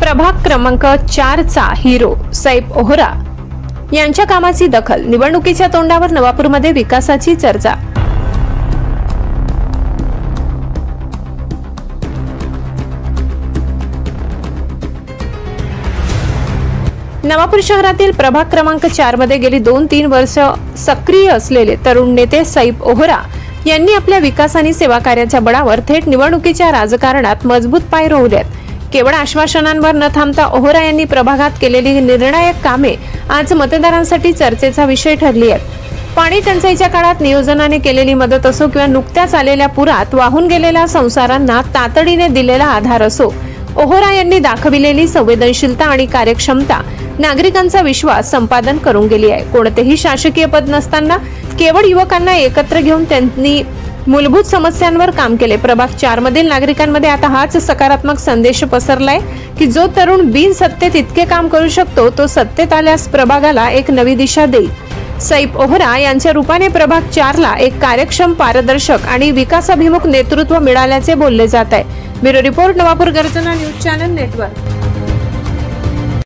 प्रभाग क्रमांक 4 चा हिरो सैफ ओहरा यांच्या कामाची दखल। निवडणुकीच्या तोंडावर नवापूरमध्ये विकासाची चर्चा। नवापूर शहरातील प्रभाग क्रमांक 4 मध्ये गेली 2-3 वर्ष सक्रिय असलेले तरुण नेते सैफ ओहरा यांनी आपल्या विकास आणि सेवा कार्याच्या बळावर थेट निवडणुकीच्या राजकारणात मजबूत पाय रोवलेत। केवळ आश्वासनांवर न थांबता ओहरा यांनी प्रभागात केलेली निर्णायक कामे आज मतदारांसाठी चर्चेचा विषय ठरली आहेत। पाणी टंचाईच्या काळात नियोजनाने केलेली मदत असो किंवा नुकत्याच आलेल्या पुरात वाहून गेलेल्या संसारांना तातडीने दिलेला आधार असो, ओहरा यांनी दाखविलेली संवेदनशीलता आणि कार्यक्षमता नागरिकांचा विश्वास संपादन करून गेली आहे। कोणतेही शासकीय पद नसताना केवळ युवकांना एकत्र घेऊन त्यांनी मूलभूत समस्यांवर काम केले। प्रभाग 4 मधील नागरिकांमध्ये आता हाच सकारात्मक संदेश पसरलाय की जो तरुण बिनसत्तेत इतके काम करू शकतो तो सत्तेत आल्यास प्रभागाला एक नवी दिशा देईल। सैफ ओहरा यांच्या रूपाने प्रभाग 4 ला एक कार्यक्षम, पारदर्शक आणि विकासाभिमुख नेतृत्व मिळाल्याचे बोलले जात आहे। ब्युरो रिपोर्ट, नवापूर गर्जना न्यूज चॅनल नेटवर्क।